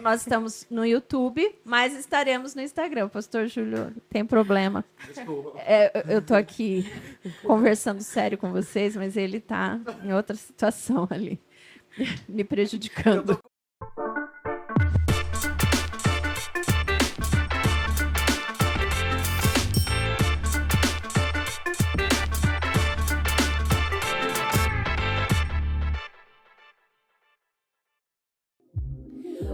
Nós estamos no YouTube, mas estaremos no Instagram. Pastor Júlio, tem problema. Eu tô aqui conversando sério com vocês, mas ele está em outra situação ali, me prejudicando.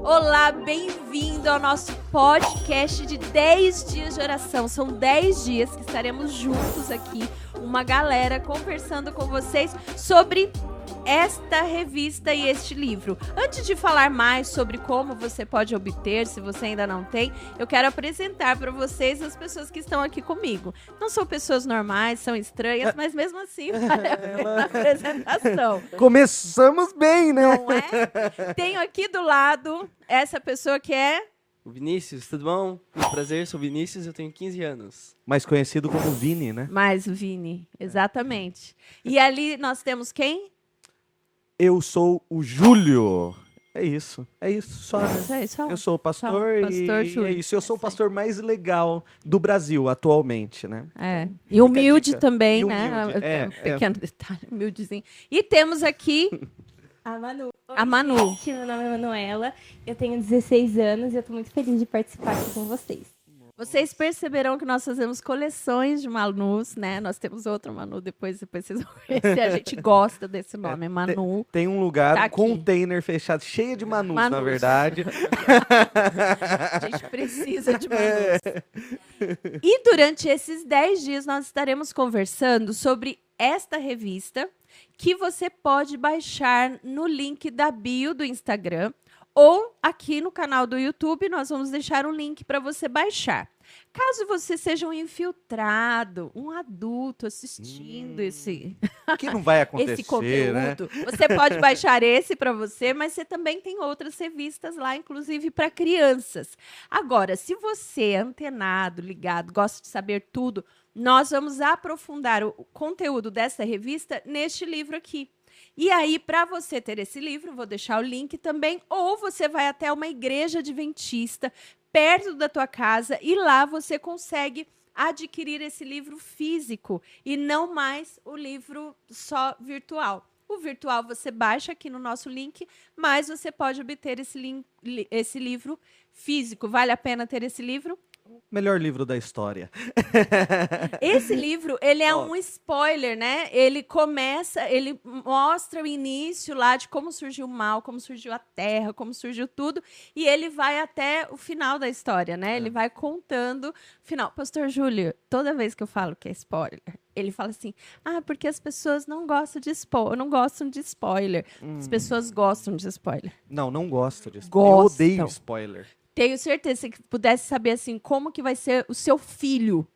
Olá, bem-vindo ao nosso podcast de 10 dias de oração. São 10 dias que estaremos juntos aqui, uma galera conversando com vocês sobre esta revista e este livro. Antes de falar mais sobre como você pode obter, se você ainda não tem, eu quero apresentar para vocês as pessoas que estão aqui comigo. Não são pessoas normais, são estranhas, mas mesmo assim vale a pena a apresentação. Começamos bem, né? Não é? Tenho aqui do lado essa pessoa que é... O Vinícius, tudo bom? Muito prazer, sou o Vinícius, eu tenho 15 anos. Mais conhecido como Vini, né? Mais o Vini, exatamente. E ali nós temos quem? Eu sou o Júlio. É isso só, né? Isso aí, só. Eu sou o pastor, Só, pastor e Júlio. é isso. Eu sou o pastor mais legal do Brasil atualmente, né? É. E humilde dica. também, E né? humilde. Um pequeno detalhe, humildezinho. E temos aqui A Manu. a Manu. Gente, meu nome é Manuela, eu tenho 16 anos e eu tô muito feliz de participar aqui com vocês. Vocês perceberão que nós fazemos coleções de Manus, né? Nós temos outra Manu, depois vocês vão ver se a gente gosta desse nome, é Manu. Tem um lugar, Tá um aqui. container fechado, cheio de Manus, na Manus. verdade. A gente precisa de Manus. E durante esses 10 dias nós estaremos conversando sobre esta revista que você pode baixar no link da bio do Instagram ou aqui no canal do YouTube nós vamos deixar um link para você baixar. Caso você seja um infiltrado, um adulto assistindo esse Que não vai acontecer, esse conteúdo. né? Você pode baixar esse para você, mas você também tem outras revistas lá, inclusive para crianças. Agora, se você é antenado, ligado, gosta de saber tudo, nós vamos aprofundar o conteúdo dessa revista neste livro aqui. E aí, para você ter esse livro, vou deixar o link também, ou você vai até uma igreja adventista perto da tua casa e lá você consegue adquirir esse livro físico e não mais o livro só virtual. O virtual você baixa aqui no nosso link, mas você pode obter esse livro físico. Vale a pena ter esse livro? Melhor livro da história. Esse livro, ele é um spoiler, né? Ele mostra o início lá de como surgiu o mal, como surgiu a terra, como surgiu tudo, e ele vai até o final da história, né? Ele vai contando o final. Pastor Júlio, toda vez que eu falo que é spoiler, ele fala assim, porque as pessoas não gostam de spoiler. As pessoas gostam de spoiler. Não gosto disso. Gostam. Eu odeio spoiler. Tenho certeza que pudesse saber assim como que vai ser o seu filho.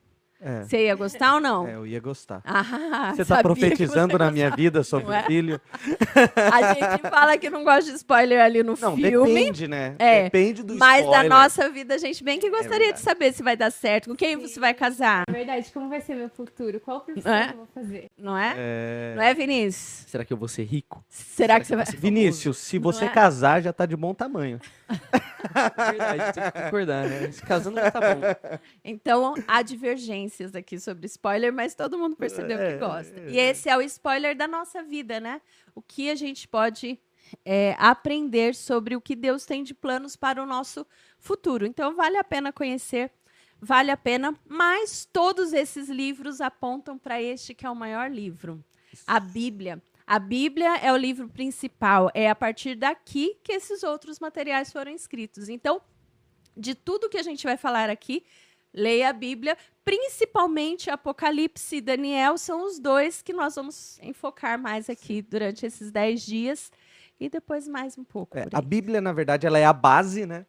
É. Você ia gostar ou não? Eu ia gostar. sabia Você tá que profetizando você na minha vida sobre Não é? o filho? A gente fala que não gosta de spoiler ali no Não, filme. depende, né? É, Depende do Mas spoiler. da nossa vida, a gente bem que gostaria de verdade. saber se vai dar certo, com quem você vai casar, Na verdade, como vai ser meu futuro? Qual profissão É? eu vou fazer? não é? É... Não é, Vinícius? Será que eu vou ser rico? Será que você vai... Vinícius, se você Não é? casar, já tá de bom tamanho. É verdade, tem que concordar, né? Se casando já tá bom. Então, há divergências aqui sobre spoiler, mas todo mundo percebeu que gosta. E esse é o spoiler da nossa vida, né? O que a gente pode aprender sobre o que Deus tem de planos para o nosso futuro. Então, vale a pena conhecer, vale a pena, mas todos esses livros apontam para este que é o maior livro, a Bíblia. A Bíblia é o livro principal, é a partir daqui que esses outros materiais foram escritos. Então, de tudo que a gente vai falar aqui, leia a Bíblia, principalmente Apocalipse e Daniel, são os dois que nós vamos enfocar mais aqui durante esses 10 dias e depois mais um pouco. por A aí. Bíblia, na verdade, ela é a base, né?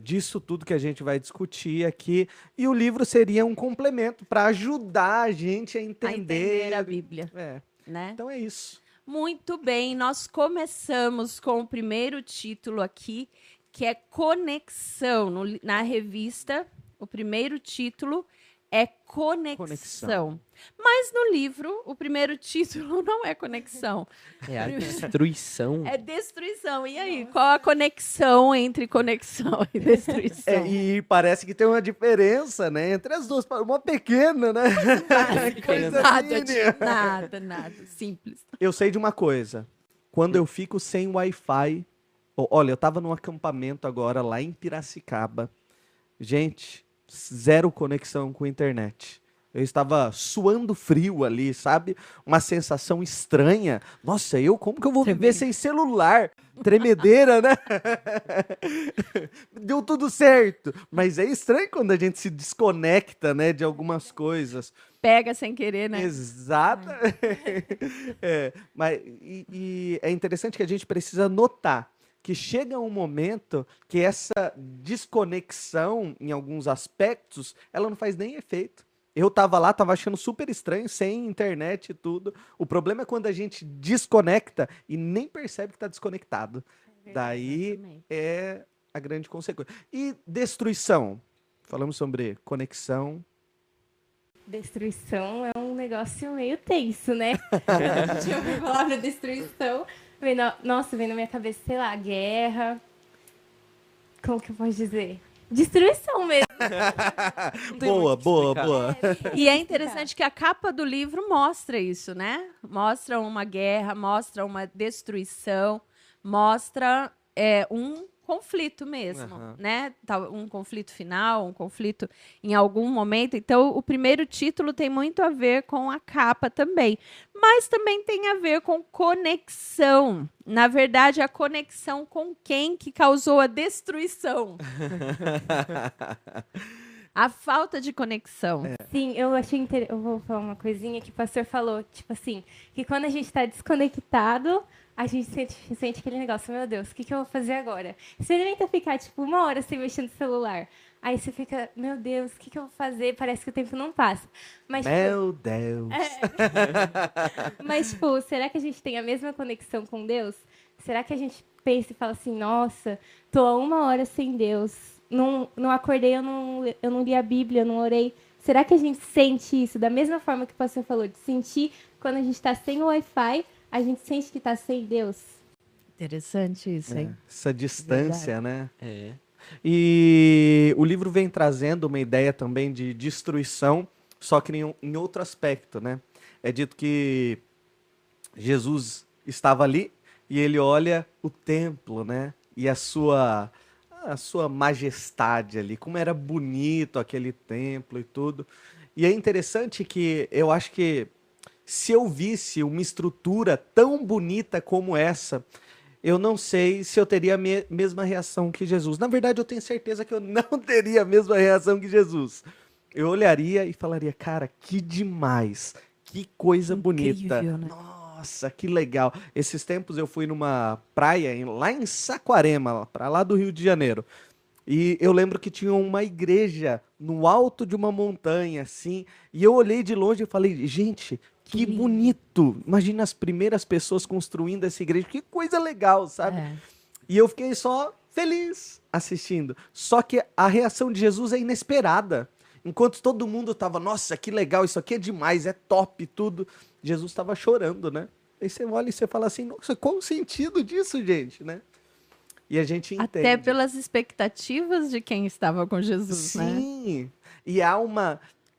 Disso tudo que a gente vai discutir aqui. E o livro seria um complemento para ajudar a gente a A entender. entender a Bíblia, É, né? então é isso. Muito bem, nós começamos com o primeiro título aqui, que é Conexão. Na revista, o primeiro título é conexão. Mas no livro, o primeiro título não é conexão, É a destruição. é destruição. E aí, qual a conexão entre conexão e destruição? E parece que tem uma diferença, né? Entre as duas. Uma pequena, né? Coisa Nada. Simples. Eu sei de uma coisa. Quando eu fico sem Wi-Fi... Olha, eu tava num acampamento agora lá em Piracicaba. Gente, zero conexão com a internet. Eu estava suando frio ali, sabe? Uma sensação estranha. Nossa, como que eu vou viver sem celular? Tremedeira, né? Deu tudo certo. Mas é estranho quando a gente se desconecta, né, de algumas coisas. Pega sem querer, né? Exato. Mas é interessante que a gente precisa notar que chega um momento que essa desconexão, em alguns aspectos, ela não faz nem efeito. Eu tava lá, tava achando super estranho, sem internet e tudo. O problema é quando a gente desconecta e nem percebe que tá desconectado. Daí Exatamente. é a grande consequência. E destruição? Falamos sobre conexão. Destruição é um negócio meio tenso, né? A gente ouve a palavra destruição, vem na minha cabeça, sei lá, guerra. Como que eu posso dizer? Destruição mesmo. Boa. E é interessante que a capa do livro mostra isso, né? Mostra uma guerra, mostra uma destruição, mostra um conflito mesmo, né? Um conflito final, um conflito em algum momento. Então, o primeiro título tem muito a ver com a capa também, mas também tem a ver com conexão. Na verdade, a conexão com quem que causou a destruição. A falta de conexão. Sim, eu achei interessante. Eu vou falar uma coisinha que o pastor falou, tipo assim, que quando a gente está desconectado, a gente sente aquele negócio, meu Deus, o que eu vou fazer agora? Você tenta ficar, tipo, 1 hora sem mexer no celular. Aí você fica, meu Deus, o que eu vou fazer? Parece que o tempo não passa. Mas, Meu Deus. Mas, tipo, será que a gente tem a mesma conexão com Deus? Será que a gente pensa e fala assim, nossa, tô há 1 hora sem Deus, não acordei, eu não li a Bíblia, eu não orei. Será que a gente sente isso da mesma forma que o pastor falou, de sentir quando a gente está sem o Wi-Fi, a gente sente que está sem Deus? Interessante isso, hein? Essa distância, né? É. E o livro vem trazendo uma ideia também de destruição, só que em outro aspecto, né? É dito que Jesus estava ali e ele olha o templo, né? E a sua majestade ali, como era bonito aquele templo e tudo. E é interessante que eu acho que se eu visse uma estrutura tão bonita como essa, eu não sei se eu teria a mesma reação que Jesus. Na verdade, eu tenho certeza que eu não teria a mesma reação que Jesus. Eu olharia e falaria, cara, que demais, que coisa bonita. Incrível, né? Nossa, que legal. Esses tempos eu fui numa praia lá em Saquarema, para lá do Rio de Janeiro. E eu lembro que tinha uma igreja no alto de uma montanha, assim. E eu olhei de longe e falei, gente, que bonito. Imagina as primeiras pessoas construindo essa igreja. Que coisa legal, sabe? É. E eu fiquei só feliz assistindo. Só que a reação de Jesus é inesperada. Enquanto todo mundo tava, nossa, que legal, isso aqui é demais, é top, tudo. Jesus estava chorando, né? Aí você olha e você fala assim, nossa, qual o sentido disso, gente, né? E a gente entende. Até pelas expectativas de quem estava com Jesus, né? Sim. E há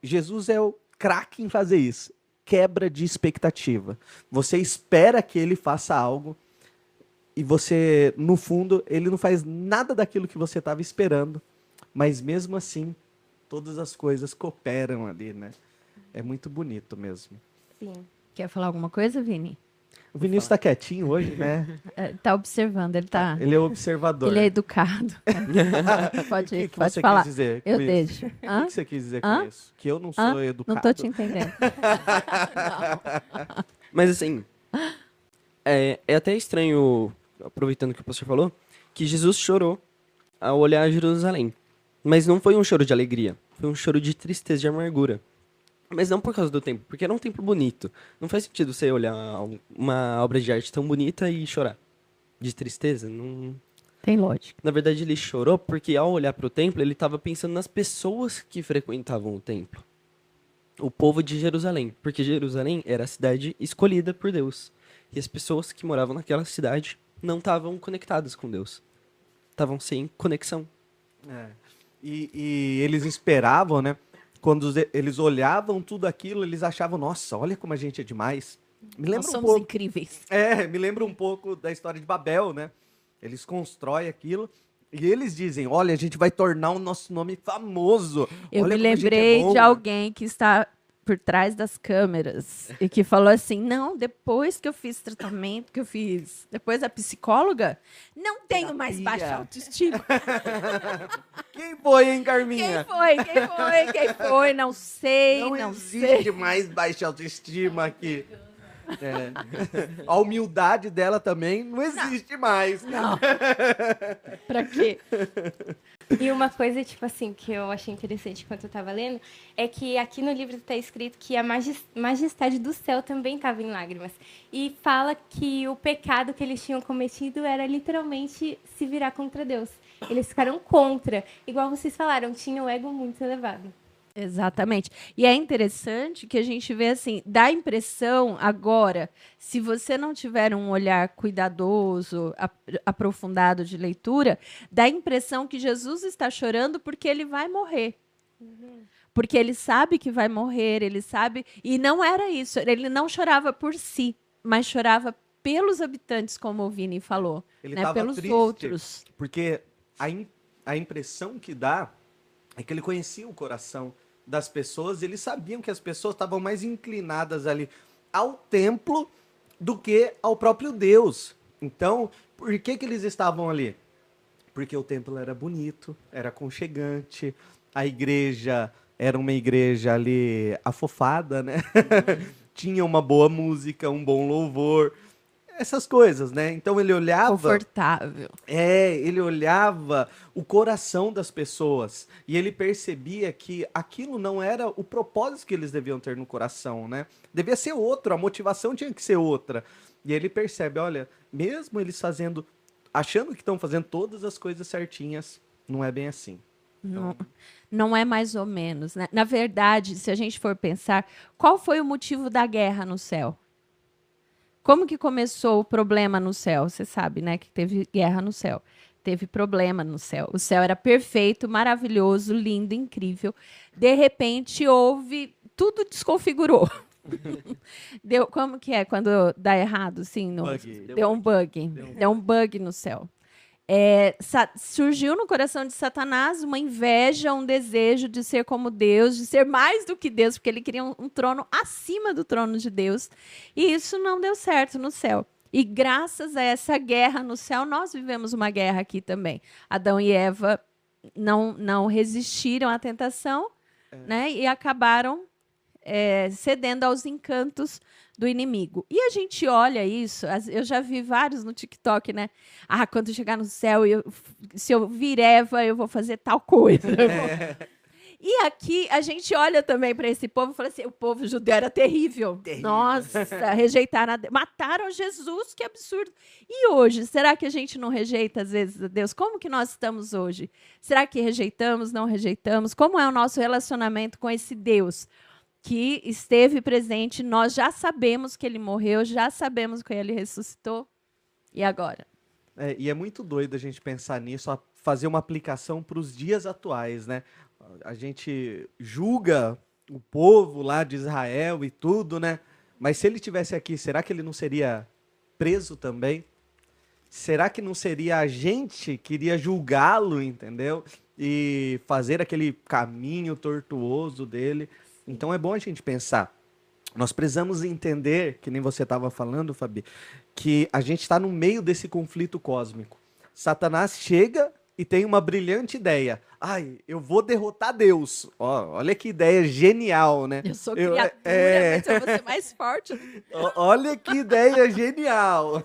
Jesus é o craque em fazer isso. Quebra de expectativa. Você espera que ele faça algo e você, no fundo, ele não faz nada daquilo que você estava esperando. Mas mesmo assim, todas as coisas cooperam ali, né? É muito bonito mesmo. Sim. Quer falar alguma coisa, Vini? O Vinícius tá quietinho hoje, né? Tá observando, ele tá... Ele é observador. Ele é educado. Pode, O que pode você falar. quis dizer Eu com deixo. isso? Hã? O que você quis dizer Hã? com isso? Que eu não Hã? sou educado? Não tô te entendendo. Mas assim, é até estranho, aproveitando que o pastor falou, que Jesus chorou ao olhar Jerusalém. Mas não foi um choro de alegria, foi um choro de tristeza, de amargura. Mas não por causa do templo, porque era um templo bonito. Não faz sentido você olhar uma obra de arte tão bonita e chorar. De tristeza, não... Tem lógica. Na verdade, ele chorou porque ao olhar para o templo, ele estava pensando nas pessoas que frequentavam o templo. o povo de Jerusalém, porque Jerusalém era a cidade escolhida por Deus. E as pessoas que moravam naquela cidade não estavam conectadas com Deus. Estavam sem conexão. É. E eles esperavam, né? Quando eles olhavam tudo aquilo, eles achavam, nossa, olha como a gente é demais. Me lembra Nós um somos pouco, incríveis. me lembra um pouco da história de Babel, né? Eles constroem aquilo e eles dizem, olha, a gente vai tornar o nosso nome famoso. Eu Olha me como a gente é lembrei bom, de né? alguém que está por trás das câmeras e que falou assim, não, depois que eu fiz tratamento, que eu fiz, depois a psicóloga, não tenho mais Terapia. baixa autoestima. Quem foi, hein, Carminha? Quem foi? Não sei, não existe sei. mais baixa autoestima aqui. É. A humildade dela também não existe mais. Não. Pra quê? E uma coisa, tipo assim, que eu achei interessante enquanto eu estava lendo, é que aqui no livro está escrito que a majestade do céu também estava em lágrimas. E fala que o pecado que eles tinham cometido era literalmente se virar contra Deus. Eles ficaram contra. Igual vocês falaram, tinham o ego muito elevado. Exatamente. E é interessante que a gente vê assim, dá a impressão agora, se você não tiver um olhar cuidadoso, aprofundado de leitura, dá a impressão que Jesus está chorando porque ele vai morrer. Porque ele sabe que vai morrer, ele sabe. E não era isso, ele não chorava por si, mas chorava pelos habitantes, como o Vini falou, Ele né? tava Pelos triste, outros. Porque a impressão que dá é que ele conhecia o coração das pessoas e eles sabiam que as pessoas estavam mais inclinadas ali ao templo do que ao próprio Deus. Então, por que eles estavam ali? Porque o templo era bonito, era aconchegante, a igreja era uma igreja ali afofada, né? Tinha uma boa música, um bom louvor, essas coisas, né? Então ele olhava... Confortável. Ele olhava o coração das pessoas e ele percebia que aquilo não era o propósito que eles deviam ter no coração, né? Devia ser outro, a motivação tinha que ser outra. E ele percebe, olha, mesmo eles achando que estão fazendo todas as coisas certinhas, não é bem assim. Não é mais ou menos, né? Na verdade, se a gente for pensar, qual foi o motivo da guerra no céu? Como que começou o problema no céu? Você sabe, né? Que teve guerra no céu. Teve problema no céu. O céu era perfeito, maravilhoso, lindo, incrível. De repente, tudo desconfigurou. Como que é quando dá errado? Assim, deu um bug. Deu um bug no céu. Surgiu no coração de Satanás uma inveja, um desejo de ser como Deus, de ser mais do que Deus, porque ele queria um trono acima do trono de Deus. E isso não deu certo no céu. E graças a essa guerra no céu, nós vivemos uma guerra aqui também. Adão e Eva não resistiram à tentação, né? E acabaram cedendo aos encantos do inimigo. E a gente olha isso, eu já vi vários no TikTok, né? Ah, quando chegar no céu, se eu vir Eva, eu vou fazer tal coisa. E aqui a gente olha também para esse povo e fala assim: o povo judeu era terrível. Nossa, rejeitaram, mataram Jesus, que absurdo. E hoje, será que a gente não rejeita às vezes a Deus? Como que nós estamos hoje? Será que rejeitamos, não rejeitamos? Como é o nosso relacionamento com esse Deus que esteve presente? Nós já sabemos que ele morreu, já sabemos que ele ressuscitou. E agora? E é muito doido a gente pensar nisso, fazer uma aplicação para os dias atuais, né? A gente julga o povo lá de Israel e tudo, né? Mas se ele estivesse aqui, será que ele não seria preso também? Será que não seria a gente que iria julgá-lo, entendeu? E fazer aquele caminho tortuoso dele? Então é bom a gente pensar. Nós precisamos entender, que nem você estava falando, Fabi, que a gente está no meio desse conflito cósmico. Satanás chega e tem uma brilhante ideia. Ai, eu vou derrotar Deus. Olha que ideia genial, né? Eu sou criatura, mas eu vou ser mais forte. Olha que ideia genial.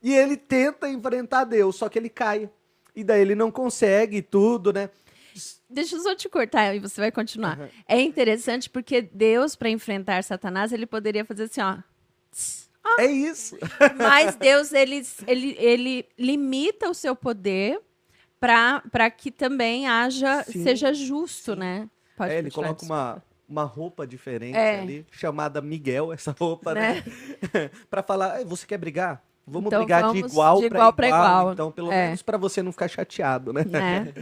E ele tenta enfrentar Deus, só que ele cai. E daí ele não consegue tudo, né? Deixa eu só te cortar e você vai continuar. Uhum. É interessante porque Deus, para enfrentar Satanás, ele poderia fazer assim, ó. É isso. Mas Deus, ele limita o seu poder para que também seja justo, né? Ele coloca uma roupa diferente É. ali, chamada Miguel, essa roupa, né? Para falar, você quer brigar? Vamos Então, brigar vamos de igual para igual. Então, pelo É. menos para você não ficar chateado, né? Né?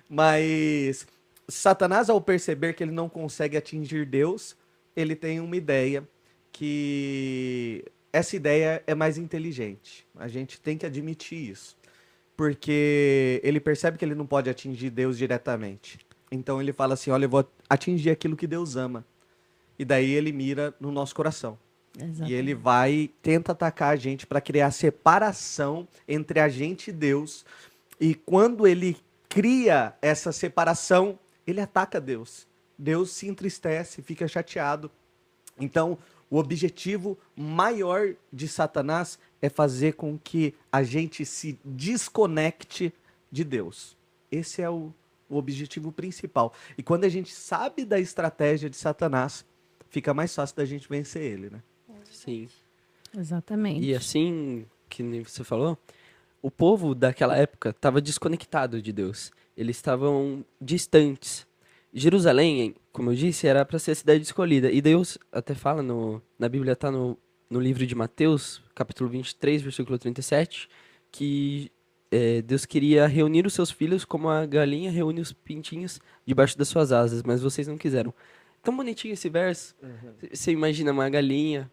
Mas Satanás, ao perceber que ele não consegue atingir Deus, ele tem uma ideia que essa ideia é mais inteligente. A gente tem que admitir isso. Porque ele percebe que ele não pode atingir Deus diretamente. Então ele fala assim, olha, eu vou atingir aquilo que Deus ama. E daí ele mira no nosso coração. Exatamente. E ele vai, tenta atacar a gente para criar separação entre a gente e Deus. E quando ele cria essa separação, ele ataca Deus. Deus se entristece, fica chateado. Então, o objetivo maior de Satanás é fazer com que a gente se desconecte de Deus. Esse é o objetivo principal. E quando a gente sabe da estratégia de Satanás, fica mais fácil da gente vencer ele, né? Sim. Exatamente. E assim, que nem você falou, o povo daquela época estava desconectado de Deus. Eles estavam distantes. Jerusalém, como eu disse, era para ser a cidade escolhida. E Deus até fala, na Bíblia está no livro de Mateus, capítulo 23, versículo 37, que Deus queria reunir os seus filhos como a galinha reúne os pintinhos debaixo das suas asas, mas vocês não quiseram. Tão bonitinho esse verso. Você imagina uma galinha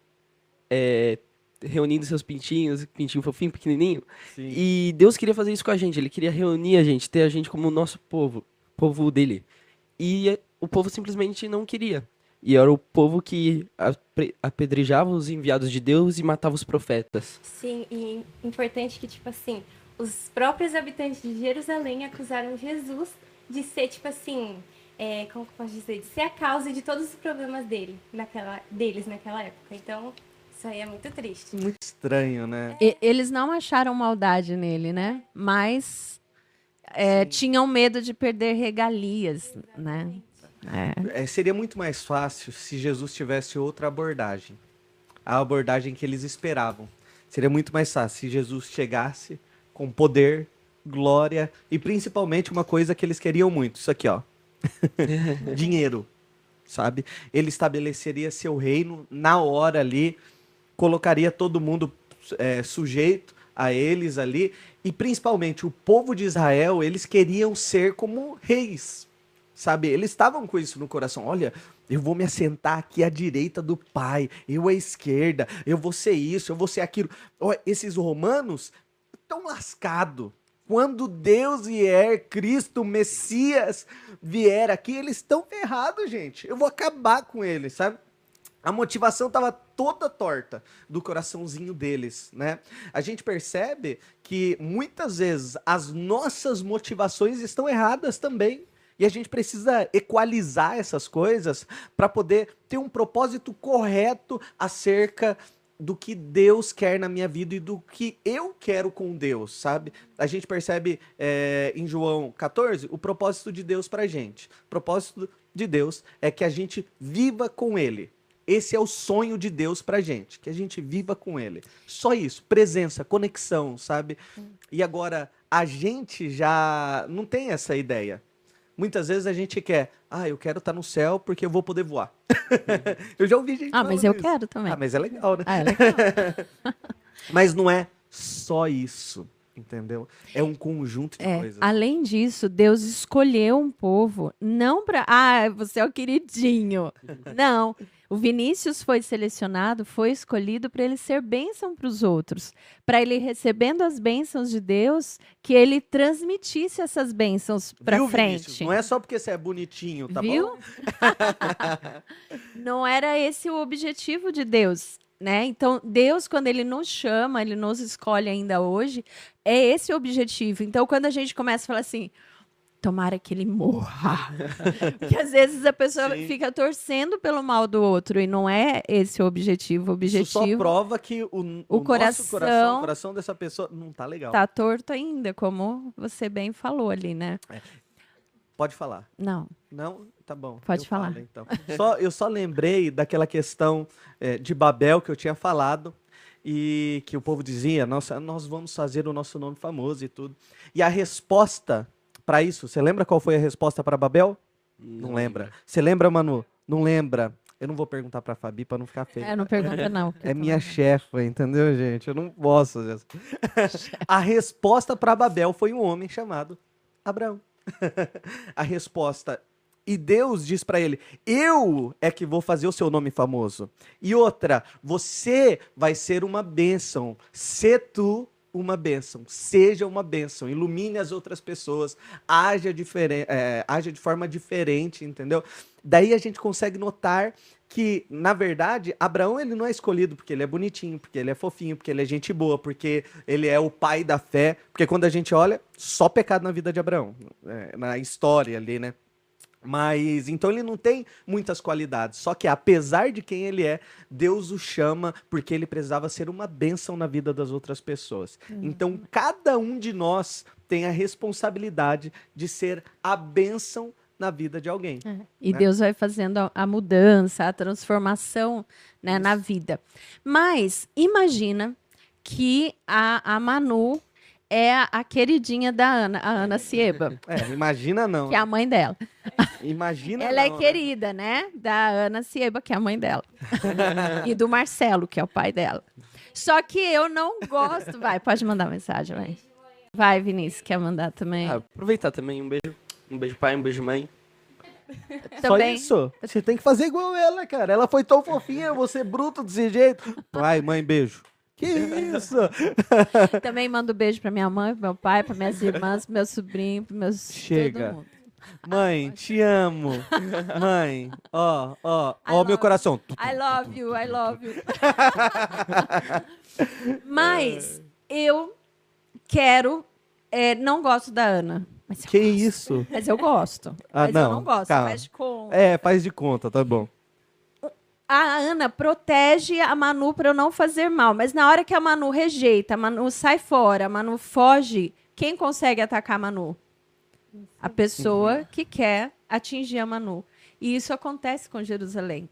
reunindo seus pintinhos, pintinho fofinho, pequenininho. Sim. E Deus queria fazer isso com a gente. Ele queria reunir a gente, ter a gente como o nosso povo dele. E o povo simplesmente não queria. E era o povo que apedrejava os enviados de Deus e matava os profetas. Sim, e importante que, tipo assim, os próprios habitantes de Jerusalém acusaram Jesus de ser, tipo assim, como que eu posso dizer? De ser a causa de todos os problemas deles naquela época. Então, isso aí é muito triste. Muito estranho, né? Eles não acharam maldade nele, né? Mas tinham medo de perder regalias, né? Seria muito mais fácil se Jesus tivesse outra abordagem. A abordagem que eles esperavam. Seria muito mais fácil se Jesus chegasse com poder, glória e principalmente uma coisa que eles queriam muito. Isso aqui, ó. Dinheiro, sabe? Ele estabeleceria seu reino na hora ali, colocaria todo mundo sujeito a eles ali. E principalmente o povo de Israel, eles queriam ser como reis. Sabe, eles estavam com isso no coração. Olha, eu vou me assentar aqui à direita do Pai, eu à esquerda, eu vou ser isso, eu vou ser aquilo. Olha, esses romanos estão lascados. Quando Deus vier, Cristo, Messias, vier aqui, eles estão ferrados, gente. Eu vou acabar com eles, sabe? A motivação estava toda torta do coraçãozinho deles, né? A gente percebe que muitas vezes as nossas motivações estão erradas também. E a gente precisa equalizar essas coisas para poder ter um propósito correto acerca do que Deus quer na minha vida e do que eu quero com Deus, sabe? A gente percebe em João 14 o propósito de Deus para a gente. O propósito de Deus é que a gente viva com Ele. Esse é o sonho de Deus pra gente, que a gente viva com Ele. Só isso, presença, conexão, sabe? E agora, a gente já não tem essa ideia. Muitas vezes a gente quer, eu quero estar no céu porque eu vou poder voar. Eu já ouvi gente falando mas eu isso. quero também. Mas é legal, né? É legal. Mas não é só isso, entendeu? É um conjunto de coisas. Além disso, Deus escolheu um povo não para, você é o queridinho. Não. O Vinícius foi selecionado, foi escolhido para ele ser bênção para os outros, para ele recebendo as bênçãos de Deus, que ele transmitisse essas bênçãos para frente. Vinícius? Não é só porque você é bonitinho, tá Viu? bom? Não era esse o objetivo de Deus, né? Então, Deus, quando ele nos chama, ele nos escolhe ainda hoje, é esse o objetivo. Então, quando a gente começa a falar assim, tomara que ele morra. Porque às vezes a pessoa fica torcendo pelo mal do outro e não é esse o objetivo. O objetivo Isso só prova que o nosso coração, o coração dessa pessoa não tá legal. Tá torto ainda, como você bem falou ali, né? Pode falar. Não. Não? Tá bom. Pode falar. Falo, então. Eu só lembrei daquela questão de Babel que eu tinha falado e que o povo dizia, nós vamos fazer o nosso nome famoso e tudo. E a resposta para isso, você lembra qual foi a resposta para Babel? Não lembra. Você lembra, Manu? não lembra. Eu não vou perguntar pra Fabi pra não ficar feio. Não pergunta não. É minha chefa, entendeu, gente? Eu não posso. A resposta para Babel foi um homem chamado Abraão. A resposta. E Deus diz para ele: eu é que vou fazer o seu nome famoso. E outra, você vai ser uma bênção. Se tu uma bênção, seja uma bênção, ilumine as outras pessoas, haja de forma diferente, entendeu? Daí a gente consegue notar que, na verdade, Abraão ele não é escolhido porque ele é bonitinho, porque ele é fofinho, porque ele é gente boa, porque ele é o pai da fé, porque quando a gente olha, só pecado na vida de Abraão, na história ali, né? Mas, então ele não tem muitas qualidades, só que apesar de quem ele é, Deus o chama porque ele precisava ser uma bênção na vida das outras pessoas. Então, cada um de nós tem a responsabilidade de ser a bênção na vida de alguém. E né? Deus vai fazendo a mudança, a transformação, né, na vida. Mas, imagina que a Manu é a queridinha da Ana, a Ana Cieba, Imagina não. que é a mãe dela. Imagina Ela não, é querida, né? Da Ana Cieba, que é a mãe dela. E do Marcelo, que é o pai dela. Só que eu não gosto. Vai, pode mandar mensagem, vai. Vai, Vinícius, quer mandar também? Aproveitar também, um beijo pai, um beijo mãe. Também. Só isso. Você tem que fazer igual ela, cara. Ela foi tão fofinha, eu vou ser bruto desse jeito. Pai, mãe, beijo. Que isso? Também mando beijo pra minha mãe, pro meu pai, pra minhas irmãs, pro meu sobrinho, pro meus... Chega. todo mundo. Mãe, te amo. Mãe, ó, love meu coração. I love you, I love you. Mas eu quero... não gosto da Ana. Mas eu Que gosto. isso? Mas eu gosto. Ah, Mas não, eu não gosto. calma. Faz de conta. Faz de conta, tá bom. A Ana protege a Manu para eu não fazer mal. Mas na hora que a Manu rejeita, a Manu sai fora, a Manu foge, quem consegue atacar a Manu? A pessoa que quer atingir a Manu. E isso acontece com Jerusalém.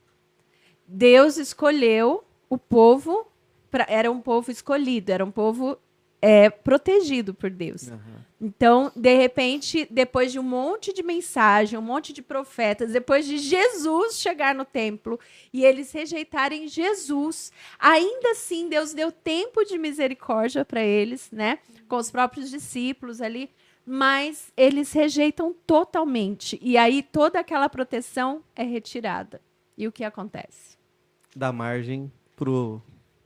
Deus escolheu o povo, era um povo escolhido, era um povo protegido por Deus. Então, de repente, depois de um monte de mensagem, um monte de profetas, depois de Jesus chegar no templo e eles rejeitarem Jesus, ainda assim Deus deu tempo de misericórdia para eles, né? Com os próprios discípulos ali, mas eles rejeitam totalmente. E aí toda aquela proteção é retirada. E o que acontece? Dá margem pro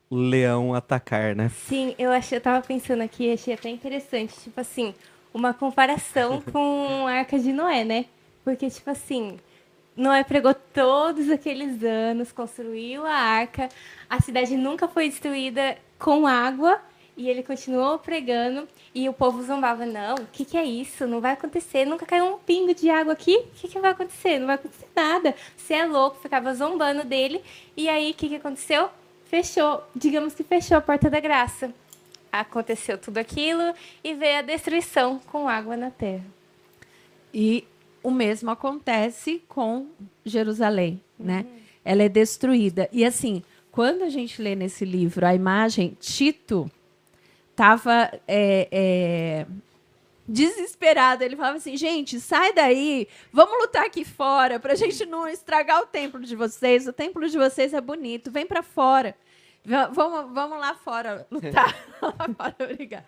leão atacar, né? Sim, eu tava pensando aqui, achei até interessante, tipo assim, uma comparação com a Arca de Noé, né? Porque, tipo assim, Noé pregou todos aqueles anos, construiu a arca, a cidade nunca foi destruída com água, e ele continuou pregando, e o povo zombava, não, o que é isso? Não vai acontecer, nunca caiu um pingo de água aqui, o que vai acontecer? Não vai acontecer nada, você é louco, ficava zombando dele, e aí, o que aconteceu? Digamos que fechou a porta da graça. Aconteceu tudo aquilo e veio a destruição com água na terra. E o mesmo acontece com Jerusalém, né? Ela é destruída. E assim, quando a gente lê nesse livro a imagem, Tito estava desesperado. Ele falava assim, gente, sai daí, vamos lutar aqui fora para a gente não estragar o templo de vocês. O templo de vocês é bonito, vem para fora. Vamos lá fora lutar. Lá fora brigar.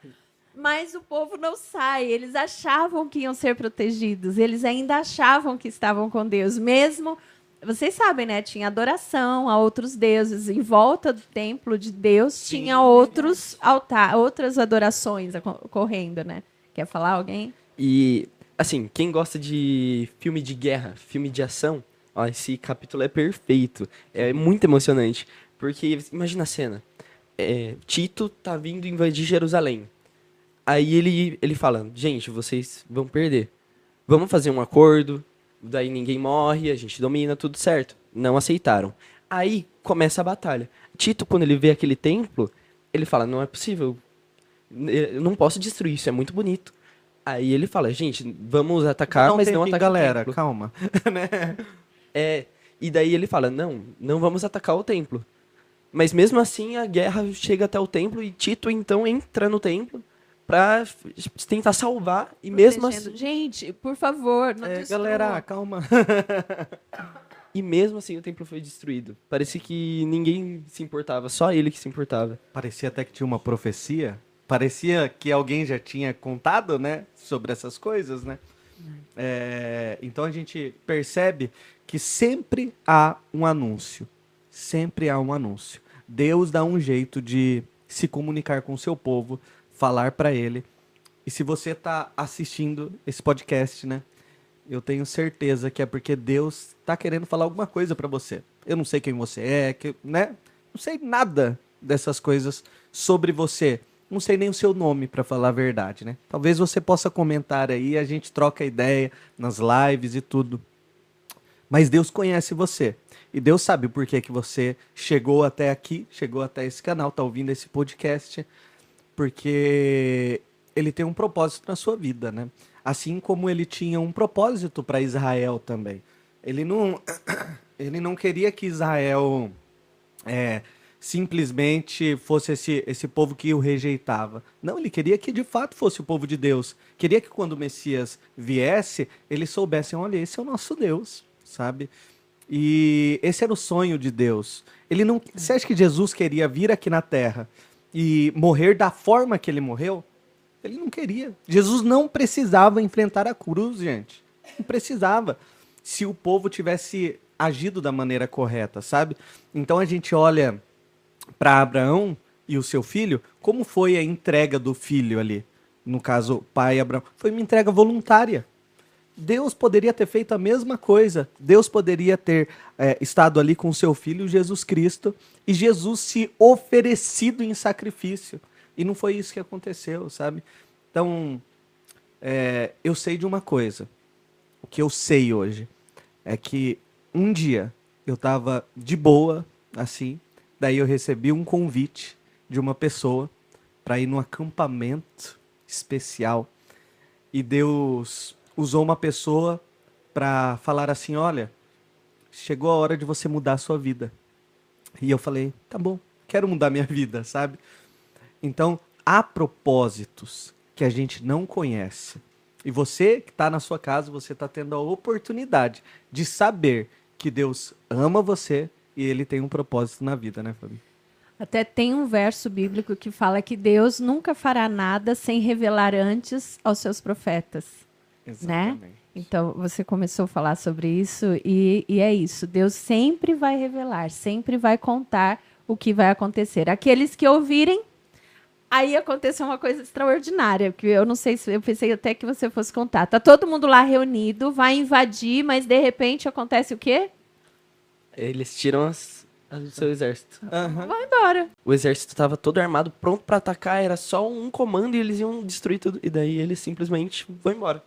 Mas o povo não sai. Eles achavam que iam ser protegidos. Eles ainda achavam que estavam com Deus. Mesmo, vocês sabem, né? Tinha adoração a outros deuses. Em volta do templo de Deus tinha outros altares, outras adorações ocorrendo, né? Quer falar alguém? E, assim, quem gosta de filme de guerra, filme de ação, ó, esse capítulo é perfeito. É muito emocionante. Porque, imagina a cena. Tito tá vindo invadir Jerusalém. Aí ele fala, gente, vocês vão perder. Vamos fazer um acordo, daí ninguém morre, a gente domina, tudo certo. Não aceitaram. Aí começa a batalha. Tito, quando ele vê aquele templo, ele fala, não é possível. Eu não posso destruir, isso é muito bonito. Aí ele fala, gente, vamos atacar, mas não atacar galera, o templo. calma. E daí ele fala, não vamos atacar o templo. Mas mesmo assim a guerra chega até o templo e Tito então entra no templo pra tentar salvar e mesmo assim... Gente, por favor, não destrua. Galera, calma. E mesmo assim o templo foi destruído. Parecia que ninguém se importava, só ele que se importava. Parecia até que tinha uma profecia. Parecia que alguém já tinha contado, né, sobre essas coisas, né? Então a gente percebe que sempre há um anúncio. Sempre há um anúncio. Deus dá um jeito de se comunicar com o seu povo, falar para ele. E se você está assistindo esse podcast, né, eu tenho certeza que é porque Deus está querendo falar alguma coisa para você. Eu não sei quem você é, né? Não sei nada dessas coisas sobre você. Não sei nem o seu nome, para falar a verdade, né? Talvez você possa comentar aí, a gente troca ideia nas lives e tudo. Mas Deus conhece você. E Deus sabe por que que você chegou até aqui, chegou até esse canal, tá ouvindo esse podcast, porque ele tem um propósito na sua vida, né? Assim como ele tinha um propósito para Israel também. Ele não queria que Israel simplesmente fosse esse povo que o rejeitava. Não, ele queria que de fato fosse o povo de Deus. Queria que quando o Messias viesse, eles soubessem, olha, esse é o nosso Deus, sabe? E esse era o sonho de Deus. Você acha que Jesus queria vir aqui na Terra e morrer da forma que ele morreu? Ele não queria. Jesus não precisava enfrentar a cruz, gente. Não precisava. Se o povo tivesse agido da maneira correta, sabe? Então a gente olha para Abraão e o seu filho, como foi a entrega do filho ali? No caso, o pai Abraão. Foi uma entrega voluntária. Deus poderia ter feito a mesma coisa. Deus poderia ter estado ali com o seu filho, Jesus Cristo, e Jesus se oferecido em sacrifício. E não foi isso que aconteceu, sabe? Então, eu sei de uma coisa. O que eu sei hoje é que um dia eu estava de boa, assim, daí eu recebi um convite de uma pessoa para ir num acampamento especial. E Deus usou uma pessoa para falar assim, olha, chegou a hora de você mudar a sua vida. E eu falei, tá bom, quero mudar minha vida, sabe? Então, há propósitos que a gente não conhece. E você que está na sua casa, você está tendo a oportunidade de saber que Deus ama você e Ele tem um propósito na vida, né, Fabi? Até tem um verso bíblico que fala que Deus nunca fará nada sem revelar antes aos seus profetas. Exatamente. Né? Então, você começou a falar sobre isso e é isso. Deus sempre vai revelar, sempre vai contar o que vai acontecer. Aqueles que ouvirem, aí aconteceu uma coisa extraordinária, que eu não sei se eu pensei até que você fosse contar. Tá todo mundo lá reunido, vai invadir, mas de repente acontece o quê? Eles tiram o seu exército. Vai embora. O exército estava todo armado, pronto para atacar, era só um comando e eles iam destruir tudo. E daí eles simplesmente vão embora.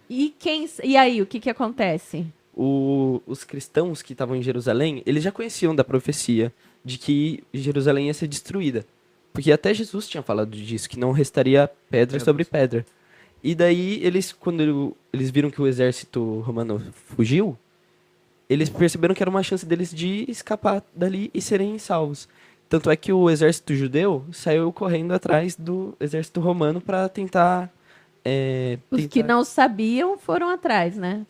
E aí, o que acontece? Os cristãos que estavam em Jerusalém, eles já conheciam da profecia de que Jerusalém ia ser destruída. Porque até Jesus tinha falado disso, que não restaria pedra sobre pedra. E daí, quando eles viram que o exército romano fugiu, eles perceberam que era uma chance deles de escapar dali e serem salvos. Tanto é que o exército judeu saiu correndo atrás do exército romano para tentar... Os que não sabiam foram atrás, né?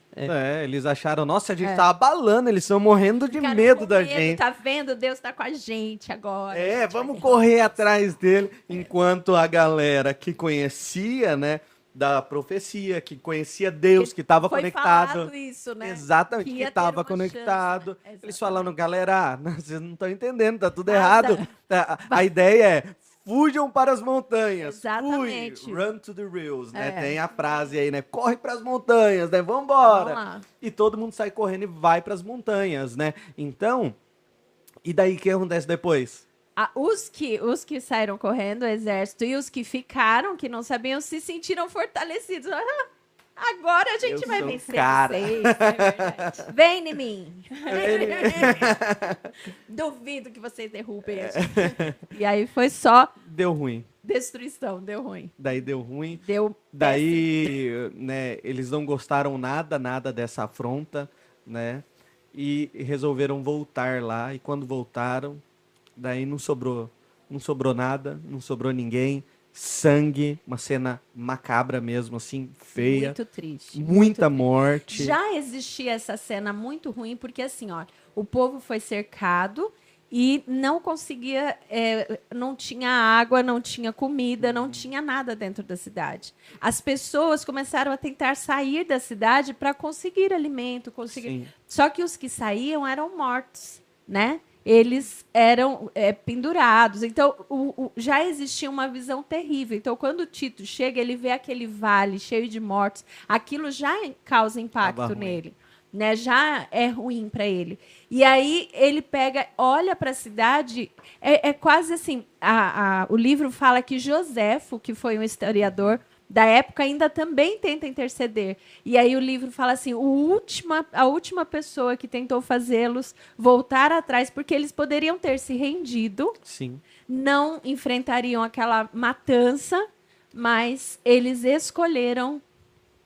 Eles acharam, nossa, a gente tá abalando, eles estão morrendo de medo da gente. Tá vendo? Deus tá com a gente agora. Vamos correr atrás dele. Enquanto a galera que conhecia, né, da profecia, que conhecia Deus, que estava conectado. Falado isso, né? Exatamente, que estava conectado. Chance, né? Eles falando, galera, vocês não estão entendendo, tá tudo errado. A ideia é, fujam para as montanhas. Exatamente. Fui, run to the hills, né? Tem a frase aí, né? Corre para as montanhas, né? Vambora. Vamos lá. E todo mundo sai correndo e vai para as montanhas, né? Então, e daí o que acontece depois? Os que saíram correndo, o exército, e os que ficaram, que não sabiam, se sentiram fortalecidos. Agora a gente vai vencer vocês, é verdade. Vem em mim. Duvido que vocês derrubem a gente. E aí foi só... Deu ruim. Destruição, deu ruim. Daí deu ruim. Daí, né, eles não gostaram nada dessa afronta, né? E resolveram voltar lá. E quando voltaram, daí não sobrou nada, não sobrou ninguém. sangue, uma cena macabra mesmo, assim, feia. Muito triste. Muita muito morte. triste. Já existia essa cena muito ruim, porque assim, ó, o povo foi cercado e não conseguia, não tinha água, não tinha comida, não tinha nada dentro da cidade. As pessoas começaram a tentar sair da cidade para conseguir alimento, Sim. Só que os que saíam eram mortos, né? Eles eram pendurados. Então, já existia uma visão terrível. Então, quando o Tito chega, ele vê aquele vale cheio de mortos. Aquilo já causa impacto nele. Né? Já é ruim para ele. E aí ele pega, olha para a cidade, é quase assim, o livro fala que Joséfo, que foi um historiador da época, ainda também tenta interceder. E aí o livro fala assim, a última pessoa que tentou fazê-los voltar atrás, porque eles poderiam ter se rendido, Sim. não enfrentariam aquela matança, mas eles escolheram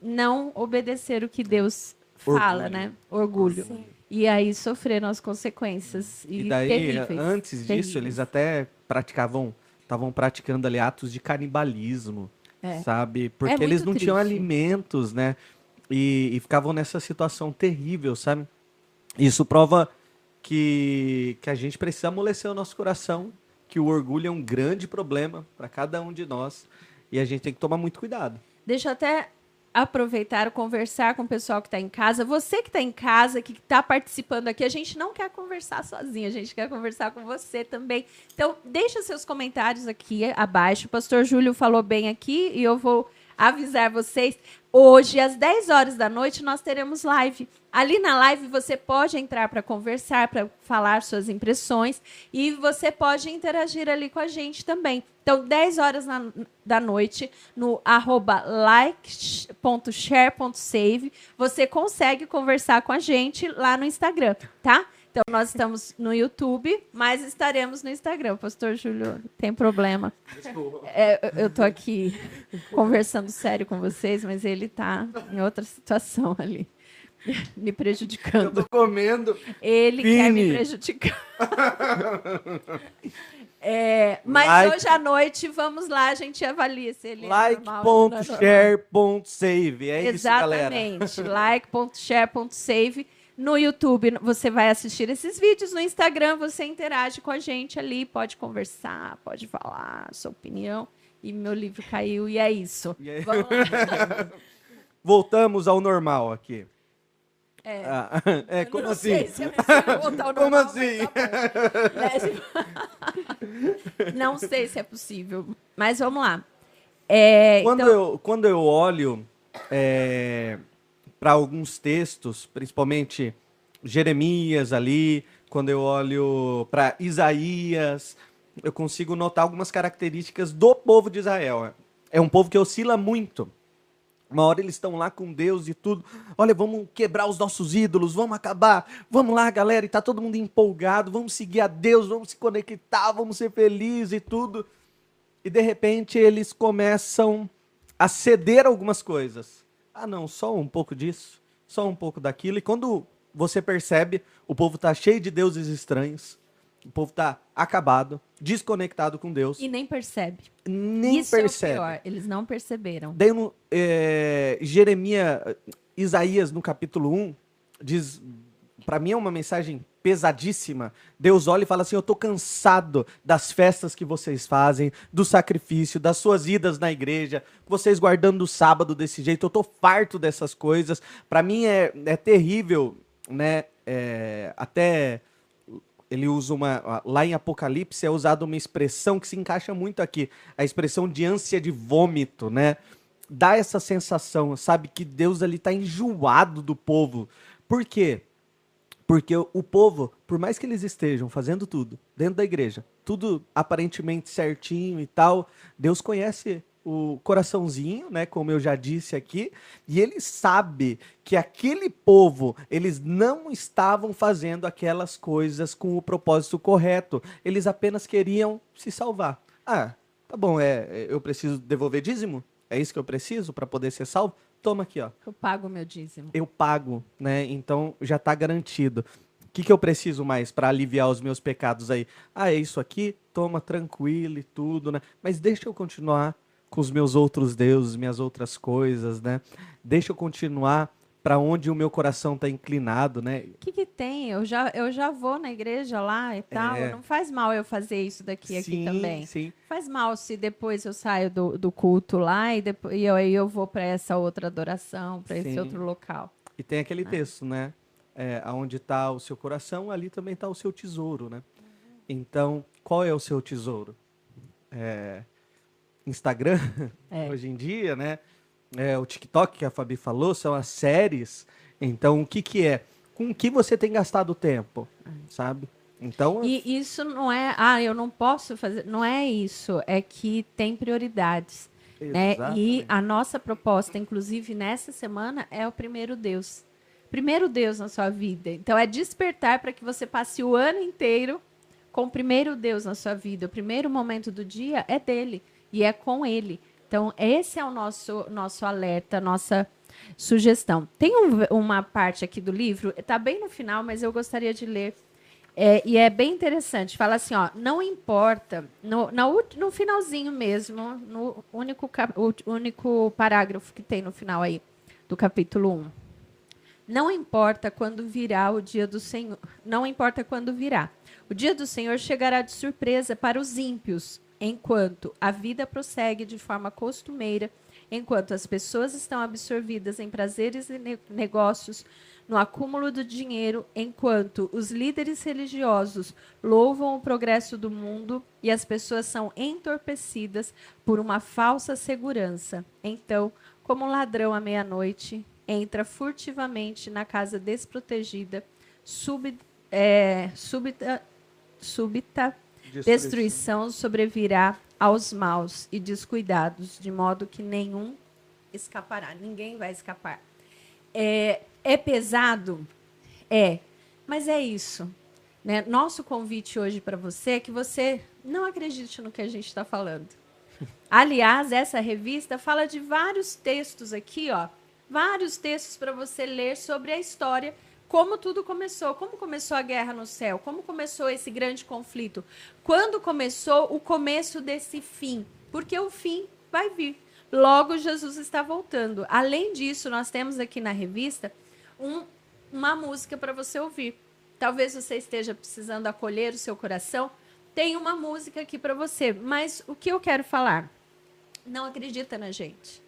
não obedecer o que Deus fala, né? Orgulho. Sim. E aí sofreram as consequências. E daí, terríveis, antes disso, terríveis. eles até estavam praticando ali atos de canibalismo, sabe? Porque muito eles não tinham triste. alimentos, né? E ficavam nessa situação terrível, sabe? Isso prova que a gente precisa amolecer o nosso coração, que o orgulho é um grande problema para cada um de nós e a gente tem que tomar muito cuidado. Deixa eu até aproveitar, conversar com o pessoal que está em casa. Você que está em casa, que está participando aqui, a gente não quer conversar sozinho, a gente quer conversar com você também. Então, deixa seus comentários aqui abaixo. O pastor Júlio falou bem aqui e eu vou avisar vocês. Hoje, às 10 horas da noite, nós teremos live. Ali na live, você pode entrar para conversar, para falar suas impressões e você pode interagir ali com a gente também. Então, 10 horas da noite, no @like.share.save, você consegue conversar com a gente lá no Instagram, tá? Então, nós estamos no YouTube, mas estaremos no Instagram. Pastor Júlio, tem problema. Eu tô aqui conversando sério com vocês, mas ele tá em outra situação ali, me prejudicando. Eu tô comendo. Ele quer me Fini. prejudicar. Mas Like. hoje à noite, vamos lá, a gente avalia se ele é normal ou não é normal. Like.share.save. É isso, galera. Exatamente. Like.share.save. No YouTube você vai assistir esses vídeos. No Instagram você interage com a gente ali. Pode conversar, pode falar a sua opinião. E meu livro caiu e é isso. E aí? Vamos lá. Voltamos ao normal aqui. Como Eu não assim? sei se é possível voltar ao Como normal, assim? mas tá bom. Não sei se é possível, mas vamos lá. Quando eu olho para alguns textos, principalmente Jeremias ali, quando eu olho para Isaías, eu consigo notar algumas características do povo de Israel. É um povo que oscila muito. Uma hora eles estão lá com Deus e tudo. Olha, vamos quebrar os nossos ídolos, vamos acabar. Vamos lá, galera, e tá todo mundo empolgado. Vamos seguir a Deus, vamos se conectar, vamos ser felizes e tudo. E de repente eles começam a ceder algumas coisas. Ah, não, só um pouco disso, só um pouco daquilo. E quando você percebe, o povo tá cheio de deuses estranhos. O povo tá acabado, desconectado com Deus. E nem percebe. Nem Isso percebe. é o pior, eles não perceberam. Daí Isaías, no capítulo 1, diz, para mim é uma mensagem pesadíssima. Deus olha e fala assim, eu tô cansado das festas que vocês fazem, do sacrifício, das suas idas na igreja, vocês guardando o sábado desse jeito, eu tô farto dessas coisas. Para mim é terrível, né? Até ele usa lá em Apocalipse é usada uma expressão que se encaixa muito aqui, a expressão de ânsia de vômito, né? Dá essa sensação, sabe, que Deus ali tá enjoado do povo. Por quê? Porque o povo, por mais que eles estejam fazendo tudo dentro da igreja, tudo aparentemente certinho e tal, Deus conhece o coraçãozinho, né, como eu já disse aqui, e ele sabe que aquele povo, eles não estavam fazendo aquelas coisas com o propósito correto, eles apenas queriam se salvar. Ah, tá bom, eu preciso devolver dízimo? É isso que eu preciso para poder ser salvo? Toma aqui, ó. Eu pago o meu dízimo. Eu pago, né? Então já está garantido. O que eu preciso mais para aliviar os meus pecados aí? Ah, é isso aqui? Toma tranquilo e tudo, né? Mas deixa eu continuar com os meus outros deuses, minhas outras coisas, né? Deixa eu continuar para onde o meu coração está inclinado, né? O que tem? Eu já vou na igreja lá e tal. Não faz mal eu fazer isso aqui também. Sim. Faz mal se depois eu saio do culto lá e aí eu vou para essa outra adoração, para esse outro local. E tem aquele texto, né? Onde está o seu coração, ali também está o seu tesouro, né? Então, qual é o seu tesouro? Instagram, hoje em dia, né? O TikTok que a Fabi falou, são as séries. Então, o que é? Com o que você tem gastado tempo, sabe? Então, e isso não é, eu não posso fazer, não é isso, é que tem prioridades, né? E a nossa proposta, inclusive nessa semana, é o primeiro Deus na sua vida. Então, é despertar para que você passe o ano inteiro com o primeiro Deus na sua vida. O primeiro momento do dia é dele e é com ele. Então, esse é o nosso alerta, nossa sugestão. Tem uma parte aqui do livro, está bem no final, mas eu gostaria de ler. E é bem interessante. Fala assim, ó, não importa, no finalzinho mesmo, no único parágrafo que tem no final aí, do capítulo 1. Não importa quando virá o dia do Senhor. Não importa quando virá. O dia do Senhor chegará de surpresa para os ímpios, enquanto a vida prossegue de forma costumeira, enquanto as pessoas estão absorvidas em prazeres e negócios, no acúmulo do dinheiro, enquanto os líderes religiosos louvam o progresso do mundo e as pessoas são entorpecidas por uma falsa segurança. Então, como um ladrão à meia-noite, entra furtivamente na casa desprotegida, súbita destruição sobrevirá aos maus e descuidados, de modo que nenhum escapará. Ninguém vai escapar. É pesado? Mas é isso. Né? Nosso convite hoje para você é que você não acredite no que a gente está falando. Aliás, essa revista fala de vários textos aqui, ó, vários textos para você ler sobre a história, como tudo começou, como começou a guerra no céu, como começou esse grande conflito, quando começou o começo desse fim, porque o fim vai vir. Logo, Jesus está voltando. Além disso, nós temos aqui na revista uma música para você ouvir. Talvez você esteja precisando acolher o seu coração. Tem uma música aqui para você. Mas o que eu quero falar? Não acredita na gente.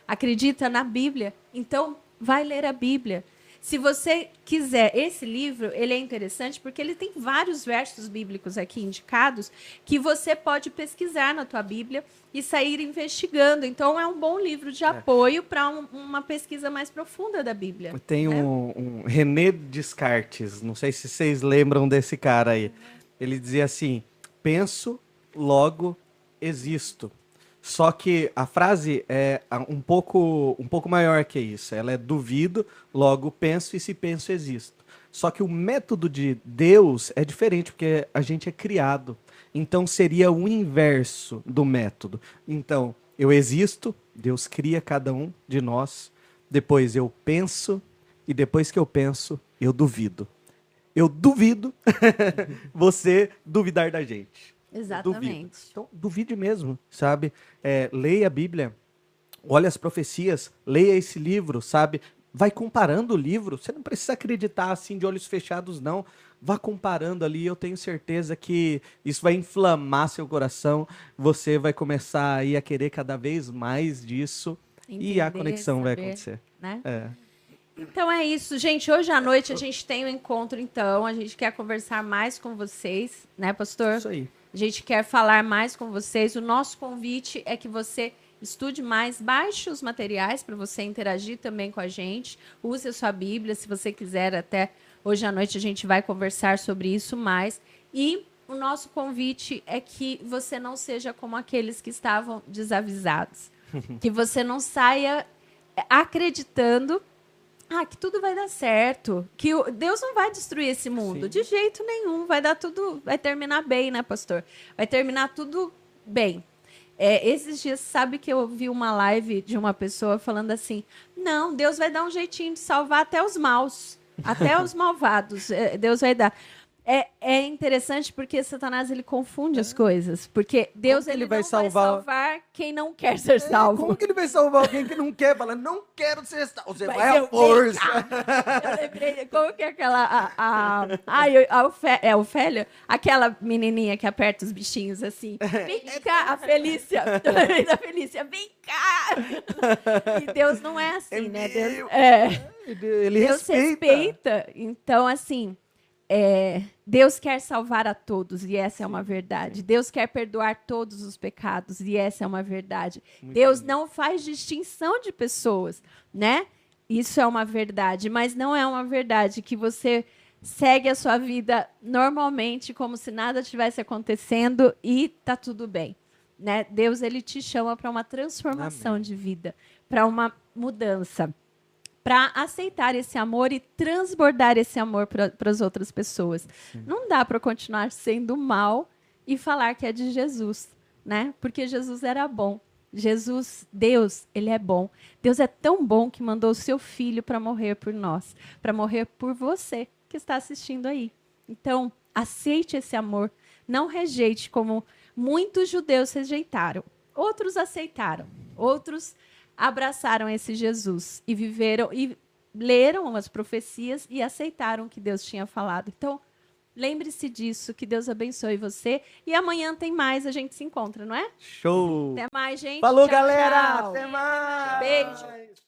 Acredita na Bíblia. Então, vai ler a Bíblia. Se você quiser, esse livro, ele é interessante porque ele tem vários versos bíblicos aqui indicados que você pode pesquisar na tua Bíblia e sair investigando. Então, é um bom livro de apoio para uma pesquisa mais profunda da Bíblia. Tem um René Descartes, não sei se vocês lembram desse cara aí. Ele dizia assim, penso, logo existo. Só que a frase é um pouco maior que isso. Ela é duvido, logo penso e se penso existo. Só que o método de Deus é diferente, porque a gente é criado. Então seria o inverso do método. Então, eu existo, Deus cria cada um de nós. Depois eu penso, e depois que eu penso, eu duvido. Eu duvido você duvidar da gente. Exatamente. Então, duvide mesmo, sabe? Leia a Bíblia, olha as profecias, leia esse livro, sabe? Vai comparando o livro. Você não precisa acreditar assim de olhos fechados, não. Vá comparando ali. Eu tenho certeza que isso vai inflamar seu coração. Você vai começar aí a querer cada vez mais disso. Entender, e a conexão vai acontecer. Né? Então é isso, gente. Hoje à noite a gente tem um encontro, então. A gente quer conversar mais com vocês, né, pastor? Isso aí. A gente quer falar mais com vocês. O nosso convite é que você estude mais, baixe os materiais para você interagir também com a gente. Use a sua Bíblia, se você quiser. Até hoje à noite a gente vai conversar sobre isso mais. E o nosso convite é que você não seja como aqueles que estavam desavisados. Que você não saia acreditando que tudo vai dar certo, que Deus não vai destruir esse mundo. Sim. De jeito nenhum, vai dar tudo, vai terminar bem, né, pastor? Vai terminar tudo bem. Esses dias, sabe que eu vi uma live de uma pessoa falando assim, não, Deus vai dar um jeitinho de salvar até os maus, até os malvados, Deus vai dar. É interessante porque Satanás ele confunde as coisas. Porque Deus Como que ele ele vai não vai salvar? salvar quem não quer ser salvo. Como que ele vai salvar alguém que não quer? Fala, não quero ser salvo. Você Mas vai à força. Eu lembrei, como que é aquela. A Ofélia? Aquela menininha que aperta os bichinhos assim. Vem cá, a Felícia. Eu lembrei da Felícia, vem cá. E Deus não é assim, né? Deus, Ele Deus respeita. Então, assim. Deus quer salvar a todos, e essa é uma verdade. Deus quer perdoar todos os pecados, e essa é uma verdade. Deus não faz distinção de pessoas, né? Isso é uma verdade, mas não é uma verdade que você segue a sua vida normalmente, como se nada tivesse acontecendo e tá tudo bem, né? Deus ele te chama para uma transformação de vida, para uma mudança, para aceitar esse amor e transbordar esse amor para as outras pessoas. Sim. Não dá para continuar sendo mal e falar que é de Jesus, né? Porque Jesus era bom. Jesus, Deus, ele é bom. Deus é tão bom que mandou o seu filho para morrer por nós, para morrer por você que está assistindo aí. Então, aceite esse amor, não rejeite como muitos judeus rejeitaram. Outros aceitaram, outros abraçaram esse Jesus e viveram e leram as profecias e aceitaram o que Deus tinha falado. Então, lembre-se disso, que Deus abençoe você. E amanhã tem mais, a gente se encontra, não é? Show! Até mais, gente. Falou, tchau, galera! tchau. Até mais! Beijo.